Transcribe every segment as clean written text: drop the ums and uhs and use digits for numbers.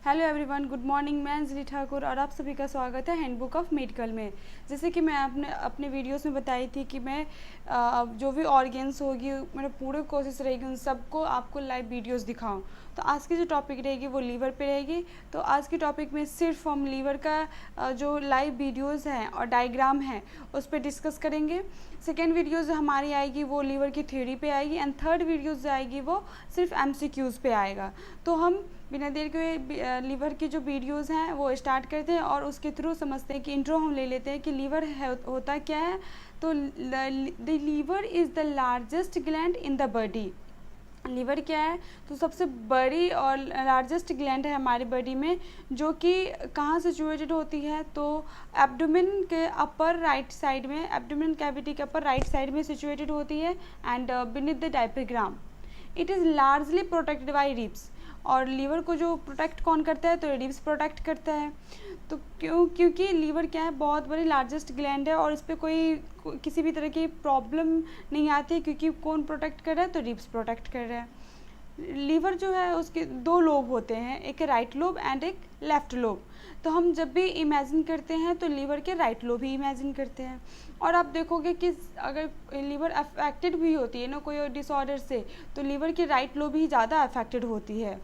Hello everyone, good morning. मैं अंजलि ठाकुर और आप सभी का स्वागत है हैंडबुक ऑफ मेडिकल में। जैसे कि मैं अपने वीडियोस में बताई थी कि मैं जो भी ऑर्गेन्स होगी मेरा पूरी कोशिश रहेगी उन सबको आपको लाइव वीडियोस दिखाऊं। तो आज की जो टॉपिक रहेगी वो लीवर पे रहेगी। तो आज की टॉपिक में सिर्फ हम लीवर का जो लाइव वीडियोज़ हैं और डायग्राम है उस पर डिस्कस करेंगे। सेकेंड वीडियो जो हमारी आएगी वो लीवर की थ्योरी पे आएगी एंड थर्ड वीडियो जो आएगी वो सिर्फ MCQs पे आएगा। तो हम बिना देर के लीवर की जो वीडियोस हैं वो स्टार्ट करते हैं और उसके थ्रू समझते हैं कि इंट्रो हम ले लेते हैं कि लीवर होता क्या है। तो the liver is the largest gland in the body. Liver क्या है? तो सबसे बड़ी और लार्जेस्ट ग्लैंड है हमारी बॉडी में, जो कि कहाँ सिचुएटेड होती है? तो एब्डोमेन के अपर राइट साइड में, एब्डोमेन कैविटी के अपर राइट साइड में सिचुएटेड होती है and beneath the diaphragm. It is largely protected by ribs. और लीवर को जो प्रोटेक्ट कौन करता है? तो रिब्स प्रोटेक्ट करता है। तो क्योंकि लीवर क्या है, बहुत बड़ी लार्जेस्ट ग्लैंड है और इस पर कोई किसी भी तरह की प्रॉब्लम नहीं आती है, क्योंकि कौन प्रोटेक्ट कर रहा है? तो रिब्स प्रोटेक्ट कर रहा है। लीवर जो है उसके दो लोब होते हैं, एक राइट लोब एंड एक लेफ्ट लोब। तो हम जब भी इमेजिन करते हैं तो लीवर के राइट लोब ही इमेजिन करते हैं। और आप देखोगे कि अगर लीवर अफेक्टेड भी होती है ना कोई डिसऑर्डर से, तो लीवर की राइट लोब ही ज़्यादा अफेक्टेड होती है।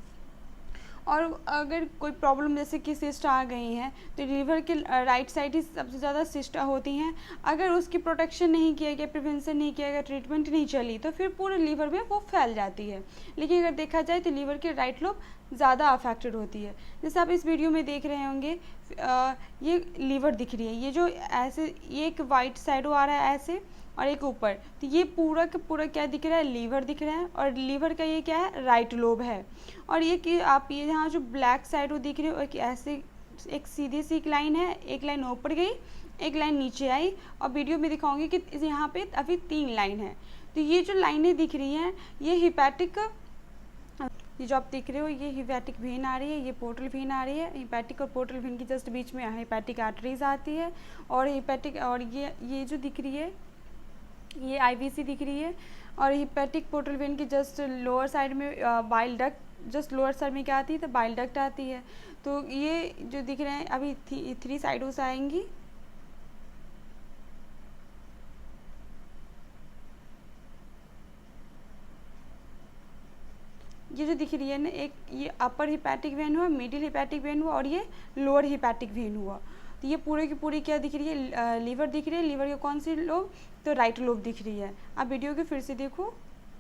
और अगर कोई प्रॉब्लम जैसे कि सिस्ट आ गई हैं तो लीवर के राइट साइड ही सबसे ज़्यादा सिस्ट होती हैं। अगर उसकी प्रोटेक्शन नहीं किया गया, प्रिवेंशन नहीं किया गया, ट्रीटमेंट नहीं चली, तो फिर पूरे लीवर में वो फैल जाती है। लेकिन अगर देखा जाए तो लीवर की राइट लोब ज़्यादा अफेक्टेड होती है। जैसे आप इस वीडियो में देख रहे होंगे, ये लीवर दिख रही है, ये जो ऐसे ये एक वाइट साइडो आ रहा है ऐसे और एक ऊपर, तो ये पूरा का पूरा क्या दिख रहा है? लीवर दिख रहा है। और लीवर का ये क्या है? राइट लोब है। और ये कि आप ये यहाँ जो ब्लैक साइड दिख रही हो, एक ऐसे एक सीधी सी एक लाइन है, एक लाइन ऊपर गई, एक लाइन नीचे आई, और वीडियो में दिखाऊंगी कि यहाँ पे अभी 3 लाइन है। तो ये जो लाइनें दिख रही हैं ये हिपैटिक, ये जो आप देख रहे हो ये हिपैटिक वेन आ रही है, ये पोर्टल वेन आ रही है। हिपैटिक और पोर्टल वेन की जस्ट बीच में हिपैटिक आर्टरीज आती है। और हिपैटिक और ये जो दिख रही है ये IVC दिख रही है। और हिपैटिक पोर्टल वेन की जस्ट लोअर साइड में bile duct, just lower side में क्या आती है? तो बाइल डक्ट आती है। तो ये जो दिख रहे हैं अभी 3 साइडों आएंगी। ये जो दिख रही है ना, एक ये अपर हिपैटिक वेन हुआ, मिडिल हिपैटिक वेन हुआ और ये लोअर हिपैटिक वेन हुआ। तो ये पूरे की पूरी क्या दिख रही है? लीवर दिख रही है। लीवर की कौन सी लोब? तो राइट लोब दिख रही है। आप वीडियो के फिर से देखो,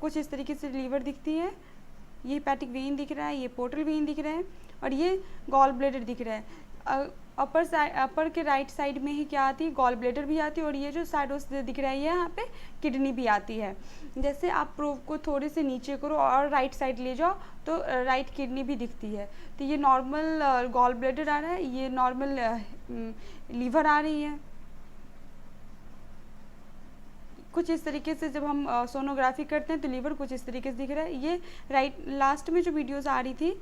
कुछ इस तरीके से लीवर दिखती है। ये हिपैटिक वेन दिख रहा है, ये पोर्टल वेन दिख रहा है और ये गॉल ब्लैडर दिख रहा है। अपर के राइट साइड में ही क्या आती है? गॉल ब्लैडर भी आती है। और ये जो साइड दिख रहा है यहाँ पे किडनी भी आती है। जैसे आप प्रूव को थोड़े से नीचे करो और राइट साइड ले जाओ तो राइट किडनी भी दिखती है। तो ये नॉर्मल गॉल ब्लैडर आ रहा है, ये नॉर्मल लीवर आ रही है। कुछ इस तरीके से जब हम सोनोग्राफी करते हैं तो लीवर कुछ इस तरीके से दिख रहा है। ये राइट लास्ट में जो वीडियोस आ रही थी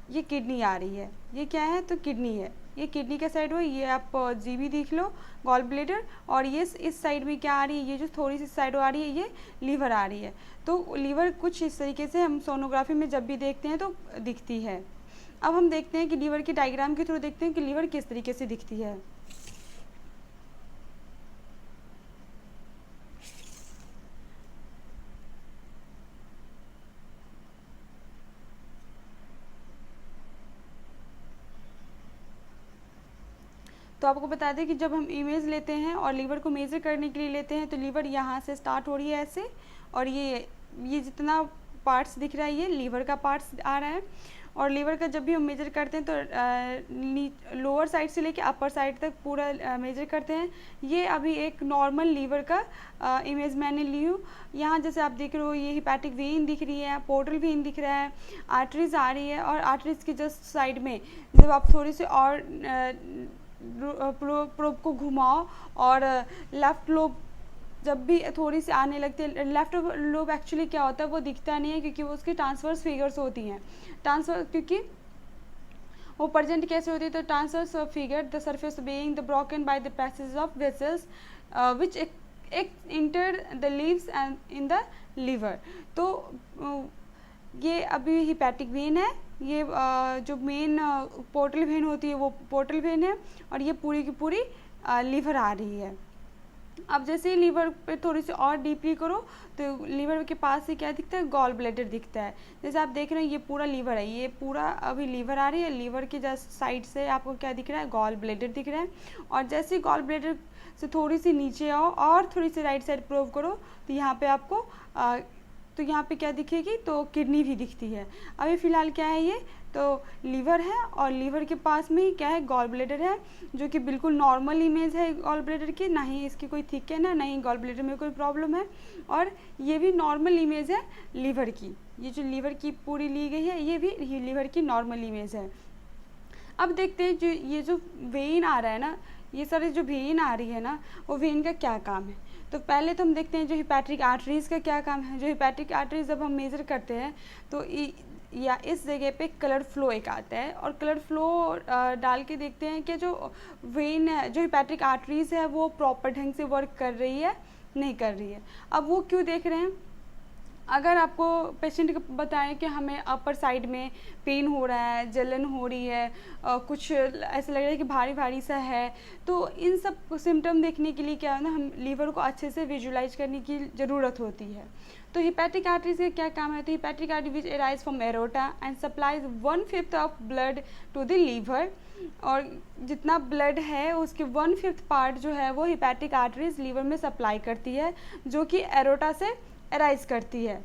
ये किडनी आ रही है। ये क्या है? तो किडनी है। ये किडनी का साइड हो, ये आप जीबी देख लो, गॉल ब्लैडर। और ये इस साइड में क्या आ रही है? ये जो थोड़ी सी साइड आ रही है ये लीवर आ रही है। तो लीवर कुछ इस तरीके से हम सोनोग्राफी में जब भी देखते हैं तो दिखती है। अब हम देखते हैं कि लीवर की डायग्राम के थ्रू देखते हैं कि लीवर किस तरीके से दिखती है। तो आपको बता दें कि जब हम इमेज लेते हैं और लीवर को मेज़र करने के लिए लेते हैं तो लीवर यहाँ से स्टार्ट हो रही है ऐसे, और ये जितना पार्ट्स दिख रहा है ये लीवर का पार्ट्स आ रहा है। और लीवर का जब भी हम मेजर करते हैं तो लोअर साइड से लेके अपर साइड तक पूरा मेजर करते हैं। ये अभी एक नॉर्मल लीवर का इमेज मैंने ली हूँ। यहाँ जैसे आप देख रहे हो ये हिपैटिक वेन दिख रही है, पोर्टल वेन दिख रहा है, आर्टरीज आ रही है। और आर्टरीज की जस्ट साइड में जब आप थोड़ी सी और प्रोब को घुमाओ और लेफ़्ट लोब जब भी थोड़ी सी आने लगती है, लेफ़्ट लोब एक्चुअली क्या होता है वो दिखता नहीं है, क्योंकि वो उसकी ट्रांसवर्स फिगर्स होती हैं। ट्रांसफर क्योंकि वो प्रेजेंट कैसे होती है? तो transverse figure the surface being the broken by the passage of vessels which enter the leaves and in the liver. तो ये अभी हिपैटिक वेन है ये जो मेन पोर्टल वेन होती है वो पोर्टल वेन है, और ये पूरी की पूरी लीवर आ रही है। अब जैसे ही लीवर पे थोड़ी सी और डीपली करो तो लीवर के पास से क्या दिखता है, गॉल ब्लैडर दिखता है। जैसे आप देख रहे हैं ये पूरा लीवर है, ये पूरा अभी लीवर आ रही है, लीवर के जस्ट साइड से आपको क्या दिख रहा है, गॉल ब्लैडर दिख रहा है। और जैसे ही गॉल ब्लैडर से थोड़ी सी नीचे आओ और थोड़ी सी राइट साइड प्रूव करो तो यहाँ पे आपको तो यहाँ पे क्या दिखेगी, तो किडनी भी दिखती है। अभी फ़िलहाल क्या है, ये तो लीवर है और लीवर के पास में ही क्या है, गॉल ब्लैडर है, जो कि बिल्कुल नॉर्मल इमेज है गॉल ब्लैडर की, ना ही इसकी कोई थिकन है, ना ही गॉल ब्लैडर में कोई प्रॉब्लम है, और ये भी नॉर्मल इमेज है लीवर की। ये जो लीवर की पूरी ली गई है ये भी लीवर की नॉर्मल इमेज है। अब देखते हैं जो ये जो वेन आ रहा है ना, ये सारी जो वेन आ रही है ना, वो वेन का क्या काम है। तो पहले तो हम देखते हैं जो हिपैट्रिक आर्टरीज़ का क्या काम है। जो हिपैट्रिक आर्टरीज जब हम मेज़र करते हैं तो या इस जगह पे कलर फ्लो एक आता है, और कलर फ्लो डाल के देखते हैं कि जो वेन है, जो हिपैट्रिक आर्टरीज़ है वो प्रॉपर ढंग से वर्क कर रही है, नहीं कर रही है। अब वो क्यों देख रहे हैं, अगर आपको पेशेंट को बताएं कि हमें अपर साइड में पेन हो रहा है, जलन हो रही है, कुछ ऐसा लग रहा है कि भारी भारी सा है, तो इन सब सिम्टम देखने के लिए क्या है ना, हम लीवर को अच्छे से विजुलाइज करने की ज़रूरत होती है। तो हिपैट्रिक आर्टरीज का क्या काम है, तो hepatic artery which arise from aorta and supplies 1/5 of blood to the liver, और जितना ब्लड है उसके 1/5 पार्ट जो है वो हिपैट्रिक आर्टरीज लीवर में सप्लाई करती है, जो कि एरोटा से अराइज करती है।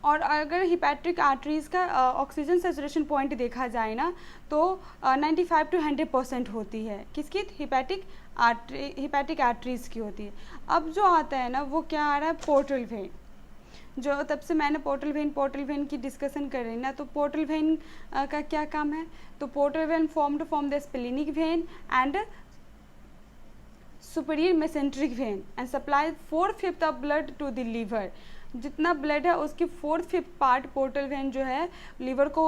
और अगर हिपैट्रिक आर्टरीज़ का ऑक्सीजन सैचुरेशन पॉइंट देखा जाए ना, तो 95 to 100% होती है। किसकी, हिपैट्रिक आर्टरीज़ की होती है। अब जो आता है ना वो क्या आ रहा है, पोर्टल वेन। जो तब से मैंने पोर्टल वेन की डिस्कशन कर रही ना, तो पोर्टल वेन का क्या काम है, तो portal vein formed from the splenic vein and superior mesenteric vein and supply 4/5 of blood to the liver. जितना ब्लड है उसकी 4/5 पार्ट पोर्टल वेन जो है लीवर को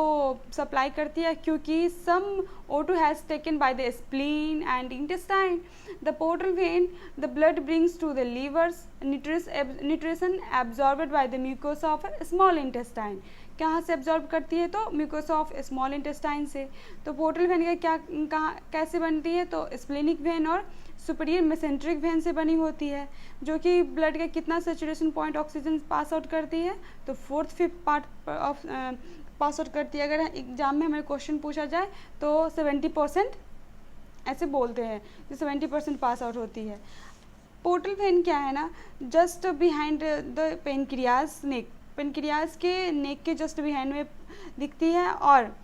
सप्लाई करती है, क्योंकि some O2 has taken by the spleen and intestine. The portal vein the blood brings to the liver's nutrition absorbed by the mucosa of small intestine. कहाँ से absorb करती है, तो म्यूकोसा ऑफ स्मॉल इंटेस्टाइन से। तो portal when का क्या कैसे बनती है, तो स्प्लेनिक वेन और सुपीरियर मेसेंट्रिक वेन से बनी होती है, जो कि ब्लड का कितना saturation point oxygen pass out करती है, तो 4/5 पार्ट ऑफ पास आउट करती है। अगर एग्जाम में हमें क्वेश्चन पूछा जाए तो 70% ऐसे बोलते हैं, जो 70% पास आउट होती है। पोर्टल वेन क्या है ना, just behind the pancreas neck, pancreas के नेक के जस्ट बिहाइंड में दिखती है, और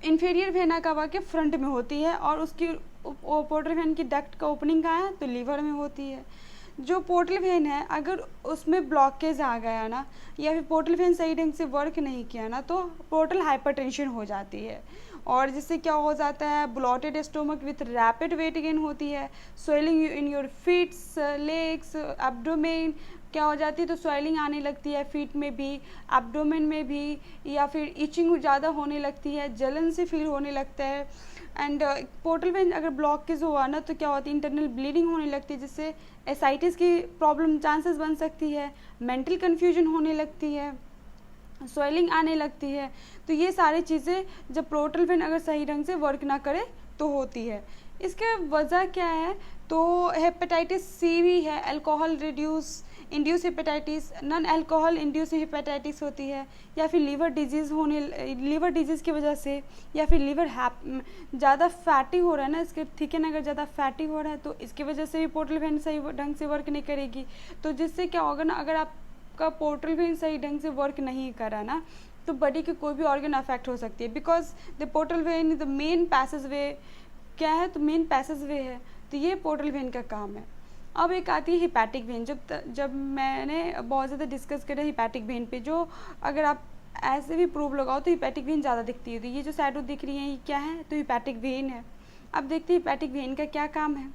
इन्फीरियर वेना कावा के फ्रंट में होती है, और उसकी पोर्टल वेन की डक्ट का ओपनिंग कहाँ है, तो लीवर में होती है। जो पोर्टल वेन है अगर उसमें ब्लॉकेज आ गया ना, या फिर पोर्टल वेन सही ढंग से वर्क नहीं किया ना, तो पोर्टल हाइपरटेंशन हो जाती है, और जिससे क्या हो जाता है, bloated stomach with rapid weight gain होती है, swelling in your feets, legs, abdomen क्या हो जाती है, तो स्वेलिंग आने लगती है फीट में भी, एब्डोमेन में भी, या फिर इचिंग ज़्यादा होने लगती है, जलन से फील होने लगता है। एंड पोर्टल वेन अगर ब्लॉकेज हुआ ना, तो क्या होती है, इंटरनल ब्लीडिंग होने लगती है, जिससे एसाइटिस की प्रॉब्लम चांसेस बन सकती है, मेंटल कन्फ्यूजन होने लगती है, स्वेलिंग आने लगती है। तो ये सारी चीज़ें जब पोर्टल वेन अगर सही ढंग से वर्क ना करे तो होती है। इसके वजह क्या है, तो हेपेटाइटिस सी भी है, alcohol induce hepatitis, non alcohol induce hepatitis होती है, या फिर लीवर डिजीज़ की वजह से, या फिर लीवर ज़्यादा फैटी हो रहा है ना, इसके थिकन अगर ज़्यादा फैटी हो रहा है तो इसकी वजह से भी पोर्टल वेन सही ढंग से वर्क नहीं करेगी। तो जिससे क्या होगा ना, अगर आपका पोर्टल वेन सही ढंग से वर्क नहीं करा ना, तो बॉडी के कोई भी ऑर्गन अफेक्ट हो सकती है, because the portal vein the main passage वे क्या है, तो मेन पैसेज वे है, तो ये पोर्टल वेन का काम है। अब एक आती है हिपैटिक वेन। जब मैंने बहुत ज़्यादा डिस्कस करा हिपैटिक वेन पे, जो अगर आप ऐसे भी प्रूफ लगाओ तो हिपैटिक वेन ज़्यादा दिखती है। तो ये जो शैडो दिख रही है ये क्या है, तो हिपैटिक वेन है। अब देखते हैं हिपैटिक वेन का क्या काम है।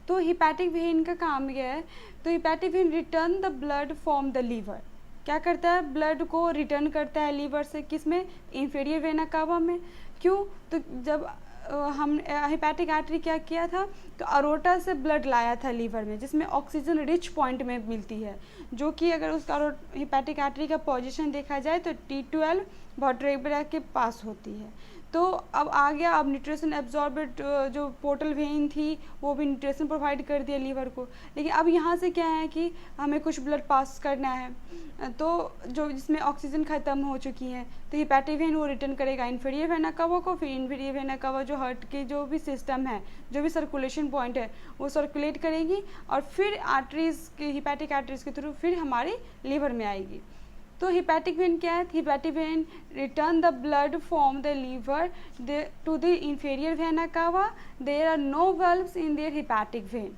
तो हिपैटिक वेन का काम यह है, तो hepatic vein return the blood from the liver, क्या करता है, ब्लड को रिटर्न करता है लीवर से, किस में, इंफीरियर वेना कावा में। क्यों, तो जब हम हेपेटिक आर्टरी क्या किया था, तो अरोटा से ब्लड लाया था लीवर में, जिसमें ऑक्सीजन रिच पॉइंट में मिलती है, जो कि अगर उसका हेपेटिक आर्टरी का पोजीशन देखा जाए तो T12 वर्टेब्रा के पास होती है। तो अब आ गया, अब न्यूट्रिशन एब्जॉर्बेड जो पोर्टल वेन थी वो भी न्यूट्रिशन प्रोवाइड कर दिया लीवर को। लेकिन अब यहाँ से क्या है कि हमें कुछ ब्लड पास करना है, तो जो जिसमें ऑक्सीजन ख़त्म हो चुकी है, तो हेपेटिक वेन वो रिटर्न करेगा इंफीरियर वेना कवा को, फिर इंफीरियर वेना कवा जो हार्ट के जो भी सिस्टम है, जो भी सर्कुलेशन पॉइंट है वो सर्कुलेट करेगी और फिर आर्टरीज़ के हेपेटिक आर्टरीज़ के थ्रू फिर हमारे लीवर में आएगी। तो हेपेटिक वेन क्या है, hepatic vein return the blood from the liver to the inferior vena cava, there are no valves in their hepatic vein.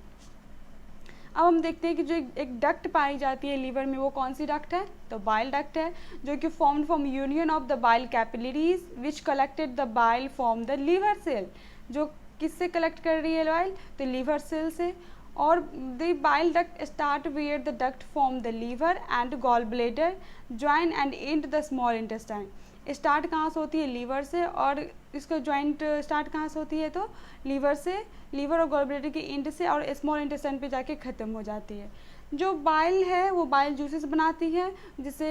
अब हम देखते हैं कि जो एक डक्ट पाई जाती है लीवर में, वो कौन सी डक्ट है, तो बाइल डक्ट है, जो कि formed from union of the bile capillaries which collected the bile from the liver cell. जो किससे कलेक्ट कर रही है बाइल, तो लीवर सेल से। और the bile duct start where the duct from the liver and gall bladder join and and the small intestine. Start कहाँ से होती है, लीवर से, और इसका जॉइंट स्टार्ट कहाँ से होती है, तो लीवर से, लीवर और गॉल ब्लेडर के एंड से, और स्मॉल इंटेस्टाइन पे जाके ख़त्म हो जाती है। जो बाइल है वो बाइल जूसेस बनाती है, जिसे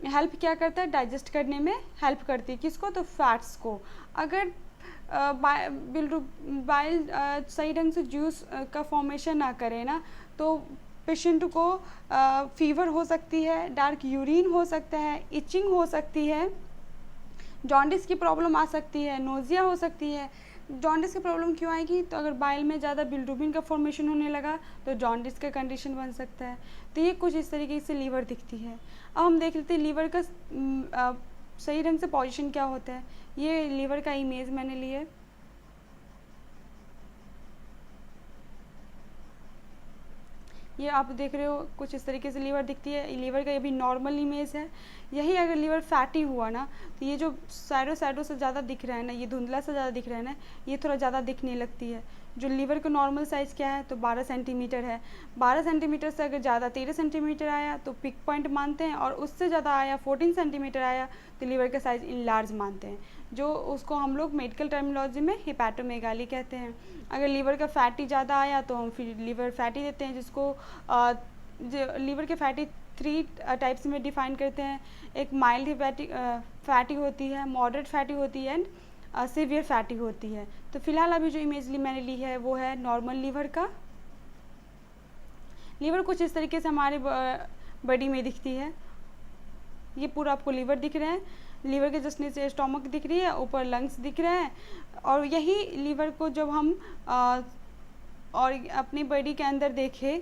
हेल्प क्या करता है, डाइजेस्ट करने में हेल्प करती है, किसको, तो फैट्स को। अगर बाइल सही ढंग से जूस का फॉर्मेशन ना करे ना, तो पेशेंट को फीवर हो सकती है, डार्क यूरिन हो सकता है, इचिंग हो सकती है, जॉन्डिस की प्रॉब्लम आ सकती है, नोजिया हो सकती है। जॉन्डिस की प्रॉब्लम क्यों आएगी, तो अगर बाइल में ज़्यादा बिलिरुबिन का फॉर्मेशन होने लगा तो जॉन्डिस का कंडीशन बन सकता है। तो ये कुछ इस तरीके से लीवर दिखती है। अब हम देख लेते हैं लीवर का सही ढंग से पोजीशन क्या होता है। ये लीवर का इमेज मैंने लिया है, ये आप देख रहे हो कुछ इस तरीके से लीवर दिखती है। लीवर का ये भी नॉर्मल इमेज है। यही अगर लीवर फैटी हुआ ना, तो ये जो साइडो से ज़्यादा दिख रहा है ना, ये धुंधला से ज़्यादा दिख रहा है ना, ये थोड़ा ज़्यादा दिखने लगती है। जो लीवर का नॉर्मल साइज़ क्या है, तो 12 सेंटीमीटर है। 12 सेंटीमीटर से अगर ज़्यादा 13 सेंटीमीटर आया तो पिक पॉइंट मानते हैं, और उससे ज़्यादा आया 14 सेंटीमीटर आया तो लीवर का साइज़ इनलार्ज मानते हैं, जो उसको हम लोग मेडिकल टर्मिनोलॉजी में हेपेटोमेगाली कहते हैं। अगर लीवर का फैटी ज़्यादा आया तो हम फिर लीवर फैटी देते हैं, जिसको लीवर के फैटी 3 टाइप्स में डिफाइन करते हैं। एक माइल्ड हेपेटिक फैटी होती है, मॉडरेट फैटी होती है, एंड सीवियर फैटी होती है। तो फिलहाल अभी जो इमेज मैंने ली है वो है नॉर्मल लीवर का। लीवर कुछ इस तरीके से हमारे बॉडी में दिखती है। ये पूरा आपको लीवर दिख रहा है, लीवर के जस्ट नीचे स्टोमक दिख रही है, ऊपर लंग्स दिख रहे हैं। और यही लीवर को जब हम और अपनी बॉडी के अंदर देखें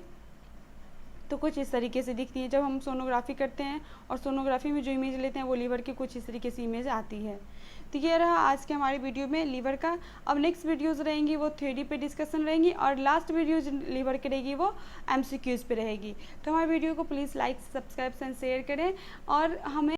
तो कुछ इस तरीके से दिखती है। जब हम सोनोग्राफी करते हैं और सोनोग्राफी में जो इमेज लेते हैं वो लीवर की कुछ इस तरीके से इमेज आती है। तो ये रहा आज के हमारे वीडियो में लीवर का। अब नेक्स्ट वीडियोस रहेंगी वो थ्योरी पे डिस्कशन रहेंगी, और लास्ट वीडियो जो लीवर की रहेगी वो MCQs पे रहेगी। तो हमारे वीडियो को please like, subscribe and share करें, और हमें